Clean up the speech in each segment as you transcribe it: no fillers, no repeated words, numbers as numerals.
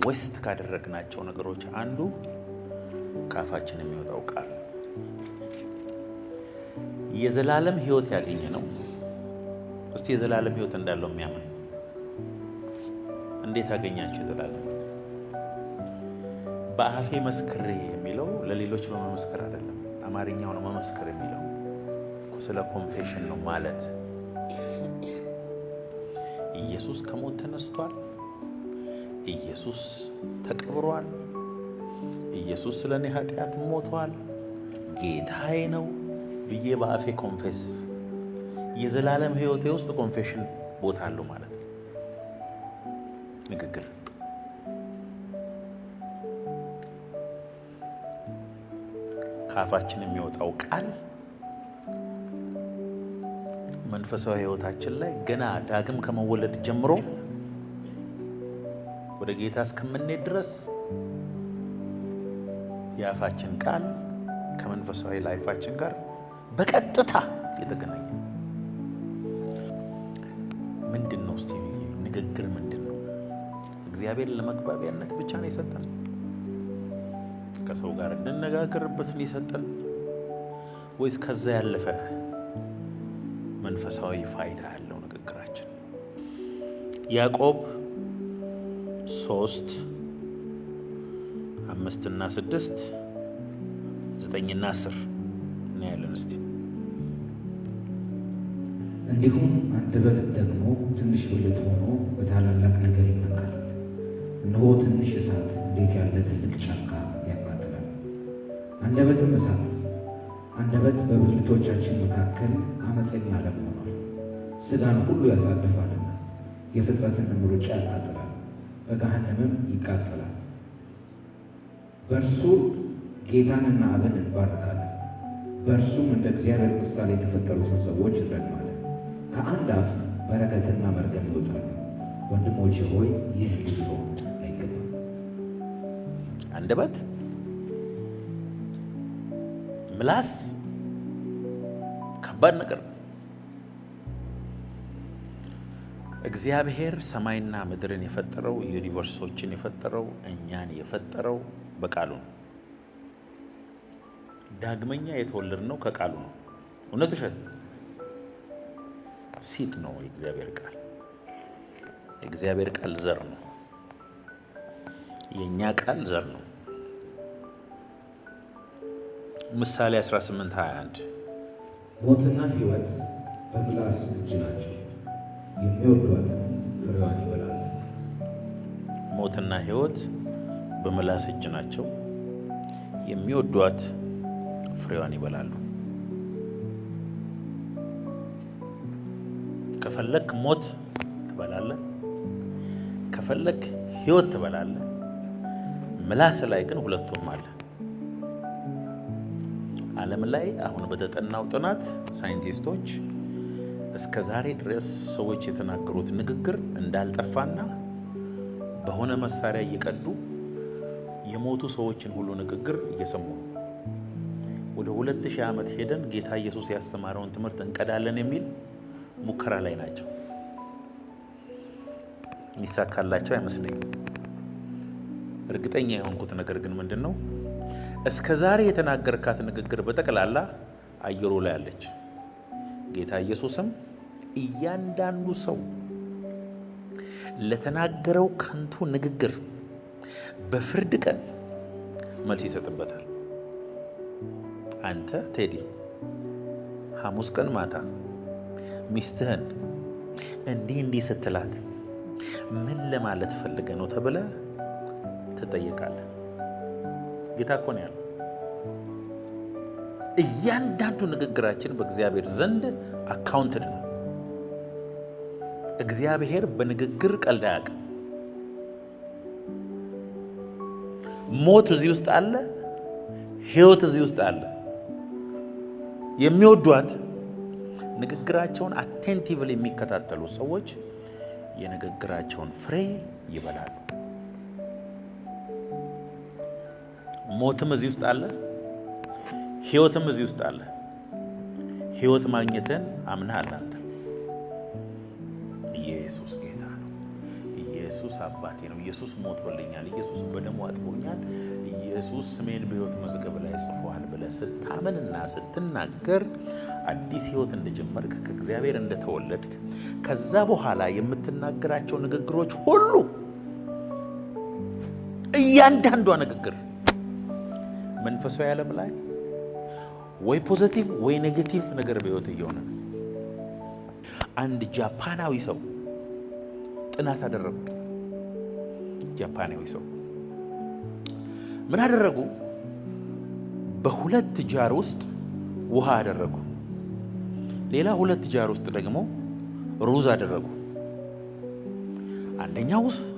ዌስት ካደረግናቸው ነገሮች አንዱ ካፋችን የሚወጣው ቃል የዘላለም ህይወት ያገኘ ነው። እስቲ የዘላለም ህይወት እንዳለው የሚያምን እንዴት አገኛችሁ? የዘላለም ህይወት በአፌ መስክሬ የሚለው ለሌሎች በመመስከር አይደለም። አማርኛው ነው መመስከር የሚለው ስለ ኮንፌሽን ነው ማለት ኢየሱስ ከሞት ተነስቷል፣ ኢየሱስ ተቀብሯል፣ ኢየሱስ ስለኔ ኃጢአት ሞቷል፣ ጌታዬ ነው ብዬ በአፌ ኮንፌስ የዘላለም ህይወቴ ውስጥ ኮንፌሽን ቦታ አለው ማለት ነው። ንግግር ካፋችን የሚወጣው ቃል መንፈሳዊ ህይወታችን ላይ ገና ዳግም ከመወለድ ጀምሮ ወደ ጌታ እስከምንሄድ ድረስ የአፋችን ቃል ከመንፈሳዊ ላይፋችን ጋር በቀጥታ የተገናኘ ምንድነው? እስቲ ንግግር ምንድነው? እግዚአብሔር ለመግባቢያነት ብቻ ነው የሰጠን? ከሰው ጋር እንነጋገርበት ነው የሰጠን? ወይስ ከዛ ያለፈ መንፈሳዊ ፋይዳ ያለው ንግግራችን? ያዕቆብ 3 5 እና 6 9 እና 10 እናያለን። እስቲ እንዲሁም አንደበት ደግሞ ትንሽ ብልት ሆኖ በታላላቅ ነገር ይመካል። እነሆ ትንሽ እሳት እንዴት ያለ ትልቅ ጫካ ያቃጥላል። አንደበትም እሳት ነው። አንደበት በብልቶቻችን መካከል አመፀኛ ዓለም ሆኗል። ሥጋን ሁሉ ያሳልፋልና የፍጥረትንም ሩጫ ያቃጥላል፣ በገሃነምም ይቃጠላል። በእርሱ ጌታንና አብን እንባርካለን፣ በእርሱም እንደ እግዚአብሔር ምሳሌ የተፈጠሩትን ሰዎች እንረግማለን። ከአንድ አፍ በረከትና መርገም ይወጣሉ። ወንድሞቼ ሆይ ይህ ሊሆን አይገባም። አንደበት፣ ምላስ ከባድ ነገር ነው። እግዚአብሔር ሰማይና ምድርን የፈጠረው ዩኒቨርሶችን የፈጠረው እኛን የፈጠረው በቃሉ ነው። ዳግመኛ የተወለድነው ከቃሉ ነው። እውነት ውሸት? ሲድ ነው የእግዚአብሔር ቃል። የእግዚአብሔር ቃል ዘር ነው። የኛ ቃል ዘር ነው። ምሳሌ 18:21 ሞትና ሕይወት በምላስ እጅ ናቸው፣ የሚወዷት ፍሬዋን ይበላሉ። ሞትና ሕይወት በምላስ እጅ ናቸው፣ የሚወዷት ፍሬዋን ይበላሉ። ከፈለክ ሞት ትበላለህ፣ ከፈለክ ሕይወት ትበላለህ። ምላስ ላይ ግን ሁለቱም አለ። ዓለም ላይ አሁን በተጠናው ጥናት ሳይንቲስቶች እስከ ዛሬ ድረስ ሰዎች የተናገሩት ንግግር እንዳልጠፋና በሆነ መሳሪያ እየቀዱ የሞቱ ሰዎችን ሁሉ ንግግር እየሰሙ ነው። ወደ 2000 ዓመት ሄደን ጌታ ኢየሱስ ያስተማረውን ትምህርት እንቀዳለን የሚል ሙከራ ላይ ናቸው። የሚሳካላቸው አይመስለኝም። እርግጠኛ የሆንኩት ነገር ግን ምንድነው? እስከ ዛሬ የተናገርካት ንግግር በጠቅላላ አየሩ ላይ አለች። ጌታ ኢየሱስም እያንዳንዱ ሰው ለተናገረው ከንቱ ንግግር በፍርድ ቀን መልስ ይሰጥበታል። አንተ ቴዲ ሐሙስ ቀን ማታ ሚስትህን እንዲህ ስትላት ምን ለማለት ፈልገ ነው ተብለ ትጠየቃለህ። ጌታ እኮ ነው ያለው። እያንዳንዱ ንግግራችን በእግዚአብሔር ዘንድ አካውንትድ ነው። እግዚአብሔር በንግግር ቀልድ አያውቅም። ሞት እዚህ ውስጥ አለ፣ ሕይወት እዚህ ውስጥ አለ። የሚወዷት ንግግራቸውን አቴንቲቭሊ የሚከታተሉ ሰዎች የንግግራቸውን ፍሬ ይበላሉ። ሞትም እዚህ ውስጥ አለ፣ ሕይወትም እዚህ ውስጥ አለ። ሕይወት ማግኘትን አምነሃል አንተ። ኢየሱስ ጌታ ነው። ኢየሱስ አባ አባቴ ነው። ኢየሱስ ሞቶልኛል፣ ኢየሱስ በደሙ አጥቦኛል፣ ኢየሱስ ስሜን በሕይወት መዝገብ ላይ ጽፏል ብለህ ስታምንና ስትናገር አዲስ ሕይወት እንደጀመርክ ከእግዚአብሔር እንደተወለድክ ከዛ በኋላ የምትናገራቸው ንግግሮች ሁሉ እያንዳንዷ ንግግር መንፈሳዊ ዓለም ላይ ወይ ፖዚቲቭ ወይ ኔጌቲቭ ነገር በሕይወት እየሆነ አንድ ጃፓናዊ ሰው ጥናት አደረጉ። ጃፓናዊ ሰው ምን አደረጉ? በሁለት ጃር ውስጥ ውሃ አደረጉ። ሌላ ሁለት ጃር ውስጥ ደግሞ ሩዝ አደረጉ።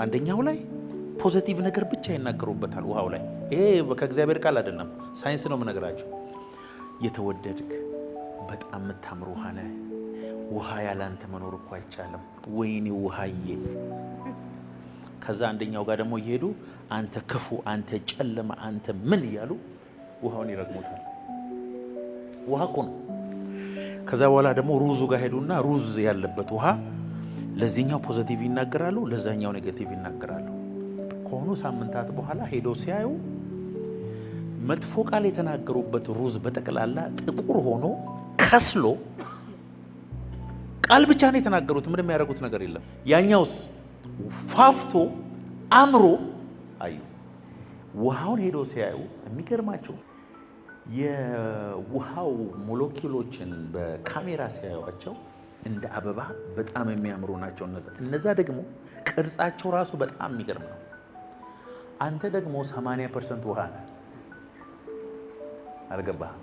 አንደኛው ላይ ፖዚቲቭ ነገር ብቻ ይናገሩበታል ውሃው ላይ። ይሄ ከእግዚአብሔር ቃል አይደለም፣ ሳይንስ ነው የምነግራቸው። የተወደድክ በጣም የምታምር ውሃ ነህ፣ ውሃ ያለ አንተ መኖር እኮ አይቻልም፣ ወይኔ ውሃዬ። ከዛ አንደኛው ጋር ደግሞ እየሄዱ አንተ ክፉ፣ አንተ ጨለማ፣ አንተ ምን እያሉ ውሃውን ይረግሙታል። ውሃ እኮ ነው። ከዛ በኋላ ደግሞ ሩዙ ጋር ሄዱና ሩዝ ያለበት ውሃ ለዚህኛው ፖዚቲቭ ይናገራሉ፣ ለዛኛው ኔጌቲቭ ይናገራሉ። ከሆኑ ሳምንታት በኋላ ሄደው ሲያዩ መጥፎ ቃል የተናገሩበት ሩዝ በጠቅላላ ጥቁር ሆኖ ከስሎ ቃል ብቻ ነው የተናገሩት፣ ምንም ያደረጉት ነገር የለም። ያኛውስ ፋፍቶ አምሮ አዩ። ውሃውን ሄደው ሲያዩ የሚገርማቸው የውሃው ሞለኪውሎችን በካሜራ ሲያዩቸው እንደ አበባ በጣም የሚያምሩ ናቸው። እነዛ ደግሞ ቅርጻቸው ራሱ በጣም የሚገርም ነው። አንተ ደግሞ 80% ውሃ ነህ። አልገባህም?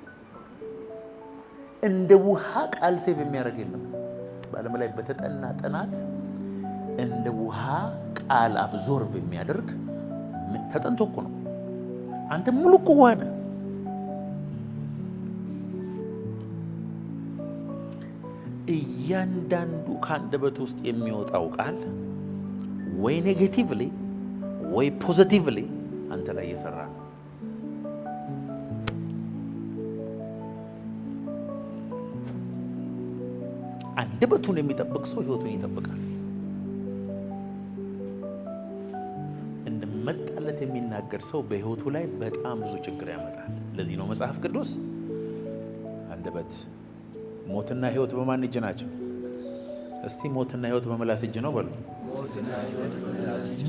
እንደ ውሃ ቃል ሴቭ የሚያደርግ የለም በዓለም ላይ በተጠና ጥናት። እንደ ውሃ ቃል አብዞርቭ የሚያደርግ ተጠንቶ እኮ ነው። አንተ ሙሉ እኮ ውሃ ነህ። እያንዳንዱ ከአንደበት ውስጥ የሚወጣው ቃል ወይ ኔጌቲቭሊ ወይ ፖዚቲቭሊ አንተ ላይ እየሰራ ነው። አንደበቱን የሚጠብቅ ሰው ሕይወቱን ይጠብቃል። እንደመጣለት የሚናገር ሰው በሕይወቱ ላይ በጣም ብዙ ችግር ያመጣል። ለዚህ ነው መጽሐፍ ቅዱስ አንደበት ሞትና ሕይወት በማን እጅ ናቸው? እስቲ ሞትና ሕይወት በምላስ እጅ ነው በሉ።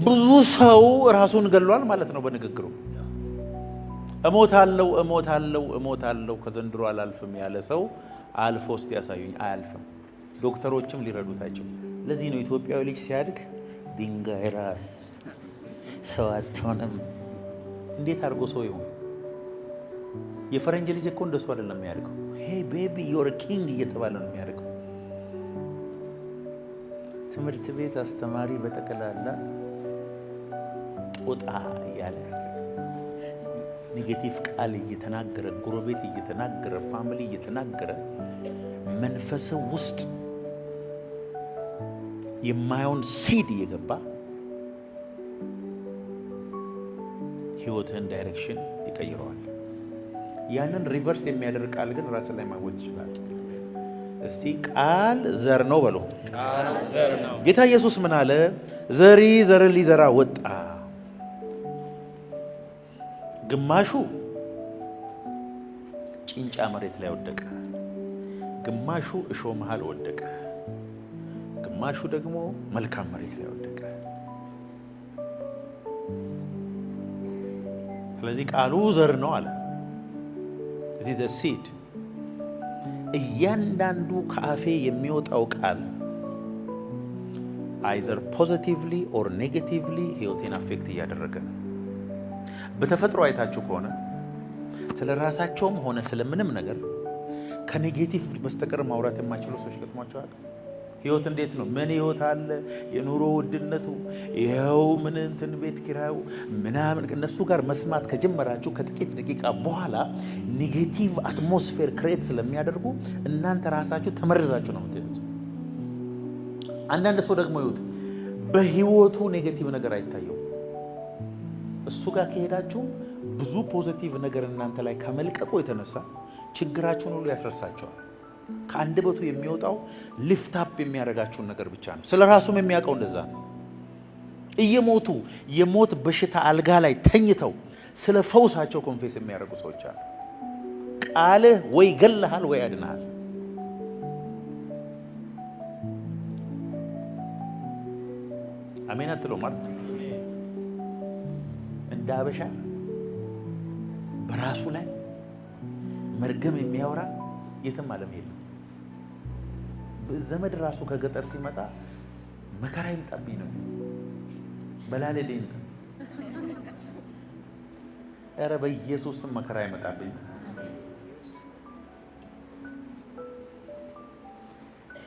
ብዙ ሰው ራሱን ገሏል ማለት ነው በንግግሩ። እሞታለሁ እሞታለሁ እሞታለሁ ከዘንድሮ አላልፍም ያለ ሰው አልፎ እስቲ ያሳዩኝ፣ አያልፍም። ዶክተሮችም ሊረዱት አይችሉም። ለዚህ ነው ኢትዮጵያዊ ልጅ ሲያድግ ድንጋይ ራስ ሰው አትሆንም። እንዴት አድርጎ ሰው ይሆን? የፈረንጅ ልጅ እኮ እንደሱ አይደለም የሚያድገው። ሄይ ቤቢ ዮር ኪንግ እየተባለ ነው የሚያድገው። ትምህርት ቤት አስተማሪ በጠቅላላ ጦጣ እያለ ኔጌቲቭ ቃል እየተናገረ፣ ጎረቤት እየተናገረ፣ ፋሚሊ እየተናገረ መንፈስ ውስጥ የማየውን ሲድ እየገባ ህይወትህን ዳይሬክሽን ይቀይረዋል። ያንን ሪቨርስ የሚያደርግ ቃል ግን ራስ ላይ ማወጥ ይችላል። እስቲ ቃል ዘር ነው በሉ። ጌታ ኢየሱስ ምን አለ? ዘሪ ዘር ሊዘራ ወጣ። ግማሹ ጭንጫ መሬት ላይ ወደቀ፣ ግማሹ እሾህ መሃል ወደቀ፣ ግማሹ ደግሞ መልካም መሬት ላይ ወደቀ። ስለዚህ ቃሉ ዘር ነው አለ። it is a seed። እያንዳንዱ ከአፌ የሚወጣው ቃል either positively or negatively ህይወቴን አፌክት እያደረገ ነው። በተፈጥሮ አይታችሁ ከሆነ ስለ ራሳቸውም ሆነ ስለምንም ነገር ከኔጌቲቭ በስተቀር ማውራት የማይችሉ ሰዎች ገጥሟቸዋል። ህይወት እንዴት ነው? ምን ህይወት አለ? የኑሮ ውድነቱ ይኸው ምን እንትን ቤት ኪራዩ ምናምን። እነሱ ጋር መስማት ከጀመራችሁ ከጥቂት ደቂቃ በኋላ ኔጌቲቭ አትሞስፌር ክሬት ስለሚያደርጉ እናንተ ራሳችሁ ተመርዛችሁ ነው የምትሄዱት። አንዳንድ ሰው ደግሞ ይሁት በህይወቱ ኔጌቲቭ ነገር አይታየው። እሱ ጋር ከሄዳችሁ ብዙ ፖዚቲቭ ነገር እናንተ ላይ ከመልቀቁ የተነሳ ችግራችሁን ሁሉ ያስረሳቸዋል። ከአንደበቱ የሚወጣው ሊፍት አፕ የሚያደርጋችሁን ነገር ብቻ ነው። ስለ ራሱም የሚያውቀው እንደዛ ነው። እየሞቱ የሞት በሽታ አልጋ ላይ ተኝተው ስለ ፈውሳቸው ኮንፌስ የሚያደርጉ ሰዎች አሉ። ቃልህ ወይ ገለሃል ወይ ያድናል። አሜን አትለው ማለት እንደ አበሻ በራሱ ላይ መርገም የሚያወራ የትም ዓለም የለም። ዘመድ ራሱ ከገጠር ሲመጣ መከራ ይምጣብኝ ነው በላለልኝ። ኧረ በኢየሱስም መከራ ይመጣብኝ።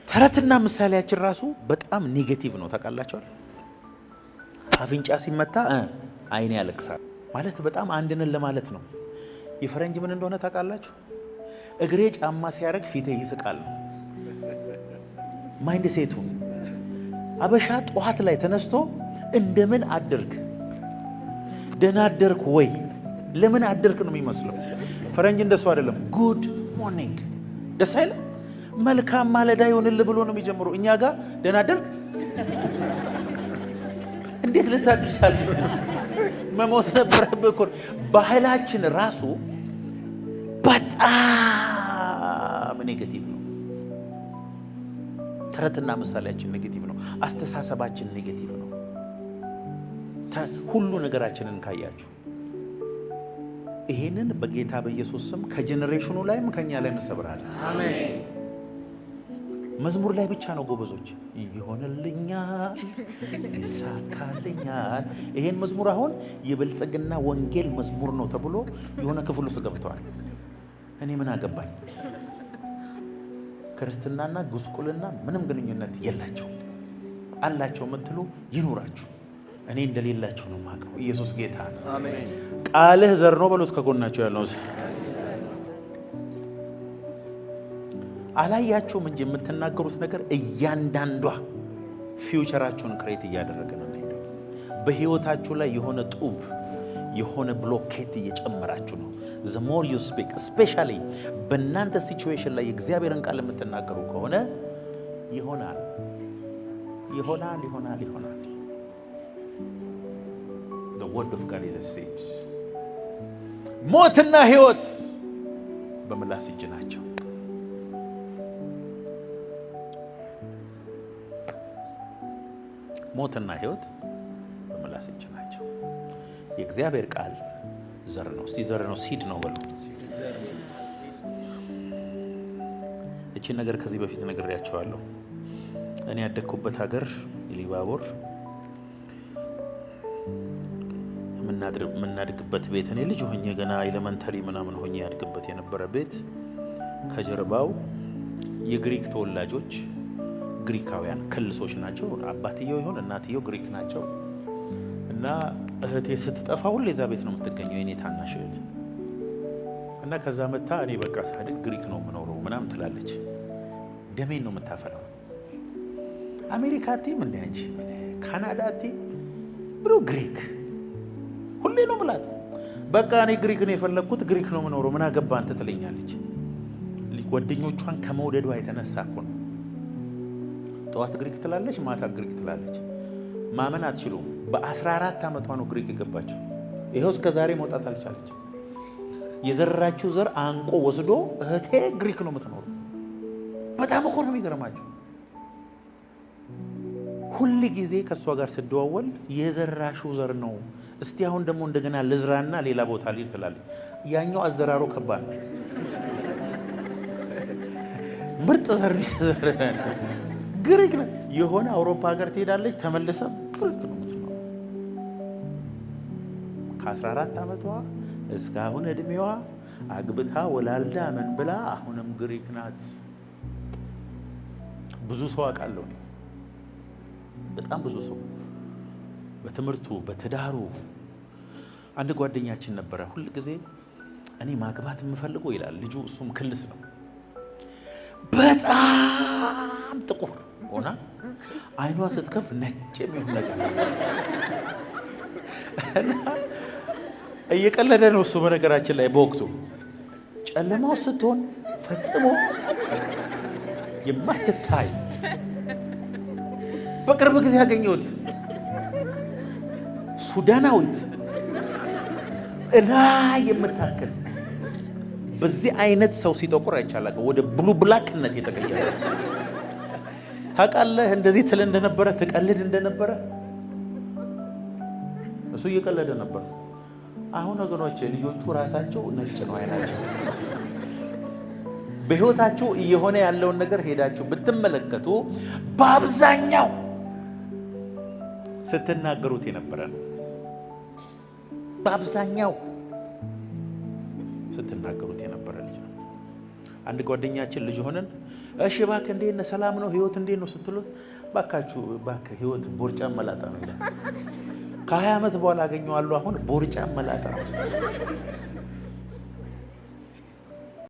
ተረትና ምሳሌያችን ራሱ በጣም ኔጌቲቭ ነው። ታውቃላችኋል? አፍንጫ ሲመታ አይኔ ያለቅሳል ማለት በጣም አንድነን ለማለት ነው። የፈረንጅ ምን እንደሆነ ታውቃላችሁ? እግሬ ጫማ ሲያደርግ ፊቴ ይስቃል ነው ማይንድ ሴቱ። አበሻ ጠዋት ላይ ተነስቶ እንደምን አደርክ፣ ደህና አደርክ ወይ፣ ለምን አደርክ ነው የሚመስለው። ፈረንጅ እንደሱ አይደለም። ጉድ ሞርኒንግ ደስ አይልም? መልካም ማለዳ ይሆንልህ ብሎ ነው የሚጀምረው። እኛ ጋር ደህና አደርክ እንዴት ልታድርሻል? መሞት ነበረብህ እኮ። ባህላችን ራሱ በጣም ኔጌቲቭ ነው። ተረትና ምሳሌያችን ኔጌቲቭ ነው። አስተሳሰባችን ኔጌቲቭ ነው። ሁሉ ነገራችንን ካያችሁ ይሄንን በጌታ በኢየሱስ ስም ከጄኔሬሽኑ ላይም ከኛ ላይ እንሰብራለን። አሜን። መዝሙር ላይ ብቻ ነው ጎበዞች። ይሆንልኛል፣ ይሳካልኛል። ይሄን መዝሙር አሁን የብልጽግና ወንጌል መዝሙር ነው ተብሎ የሆነ ክፍል ውስጥ ገብተዋል። እኔ ምን አገባኝ? ክርስትናና ጉስቁልና ምንም ግንኙነት የላቸው። አላቸው የምትሉ ይኑራችሁ። እኔ እንደሌላችሁ ነው የማውቀው። ኢየሱስ ጌታ ነው። አሜን። ቃልህ ዘር ነው በሉት። ከጎናቸው ያለው አላያችሁም እንጂ የምትናገሩት ነገር እያንዳንዷ ፊውቸራችሁን ክሬት እያደረገ ነው የሚሄደው። በህይወታችሁ ላይ የሆነ ጡብ የሆነ ብሎኬት እየጨመራችሁ ነው። the more you speak, especially በእናንተ ሲቹዌሽን ላይ የእግዚአብሔርን ቃል የምትናገሩ ከሆነ ይሆናል ይሆናል ይሆናል ይሆናል። the word of God is a seed። ሞትና ህይወት በምላስ እጅ ናቸው። ሞትና ህይወት በምላስ እጅ ናቸው። የእግዚአብሔር ቃል ዘር ነው። እስቲ ዘር ነው፣ ሲድ ነው በሉ። እቺ ነገር ከዚህ በፊት ነግሬያቸዋለሁ። እኔ ያደግኩበት ሀገር ኢሉባቦር የምናድግበት ቤት፣ እኔ ልጅ ሆኜ ገና ኤሌመንተሪ ምናምን ሆኜ ያድግበት የነበረ ቤት ከጀርባው የግሪክ ተወላጆች ግሪካውያን ክልሶች ናቸው። አባትየው ይሁን እናትየው ግሪክ ናቸው። እና እህቴ ስትጠፋ ሁሌ እዛ ቤት ነው የምትገኘው፣ የኔ ታናሽ እህት። እና ከዛ መታ እኔ በቃ ሳድግ ግሪክ ነው የምኖረው ምናምን ትላለች። ደሜን ነው የምታፈላው። አሜሪካ ቲም እንደ አንቺ ካናዳ ቲም ብሎ ግሪክ ሁሌ ነው ምላት። በቃ እኔ ግሪክ ነው የፈለግኩት፣ ግሪክ ነው የምኖረው፣ ምን አገባ አንተ ትለኛለች። ጓደኞቿን ከመውደዷ የተነሳ እኮ ነው። ጠዋት ግሪክ ትላለች፣ ማታ ግሪክ ትላለች። ማመን አትችሉም። በ14 ዓመቷ ነው ግሪክ የገባችው። ይኸው እስከ ዛሬ መውጣት አልቻለች። የዘራችው ዘር አንቆ ወስዶ እህቴ ግሪክ ነው የምትኖረው። በጣም እኮ ነው የሚገርማቸው። ሁል ጊዜ ከእሷ ጋር ስደዋወል የዘራሽው ዘር ነው፣ እስቲ አሁን ደግሞ እንደገና ልዝራና ሌላ ቦታ ልሂድ ትላለች። ያኛው አዘራሮ ከባድ ነው። ምርጥ ዘር ይዘራ ግሪክ ነው። የሆነ አውሮፓ ሀገር ትሄዳለች፣ ተመልሳ ግሪክ ነው የምትኖረው። ከ14 ዓመቷ እስካሁን እድሜዋ አግብታ ወላልዳ ምን ብላ አሁንም ግሪክ ናት። ብዙ ሰው አውቃለሁ፣ በጣም ብዙ ሰው በትምህርቱ በትዳሩ። አንድ ጓደኛችን ነበረ፣ ሁል ጊዜ እኔ ማግባት የምፈልገው ይላል ልጁ፣ እሱም ክልስ ነው። በጣም ጥቁር ሆና አይኗ ስትከፍ ነጭ የሚሆን ነገር እየቀለደ ነው እሱ። በነገራችን ላይ በወቅቱ ጨለማው ስትሆን ፈጽሞ የማትታይ በቅርብ ጊዜ ያገኘሁት ሱዳናዊት እና የምታክል በዚህ አይነት ሰው ሲጠቁር አይቻላል። ወደ ብሉ ብላክነት የተቀየረ ታውቃለህ። እንደዚህ ትል እንደነበረ ትቀልድ እንደነበረ እሱ እየቀለደ ነበር። አሁን ወገኖቼ ልጆቹ ራሳቸው ነጭ ነው አይናቸው። በህይወታቸው እየሆነ ያለውን ነገር ሄዳችሁ ብትመለከቱ በአብዛኛው ስትናገሩት የነበረ ነው። በአብዛኛው ስትናገሩት የነበረ ልጅ ነው። አንድ ጓደኛችን ልጅ ሆነን እሺ እባክህ እንዴት ነህ ሰላም ነው ህይወት እንዴት ነው ስትሉት እባካችሁ እባክህ ህይወት ቦርጫም መላጣ ነው ይላል። ከ20 ዓመት በኋላ አገኘዋለሁ። አሁን ቦርጫም መላጣ ነው።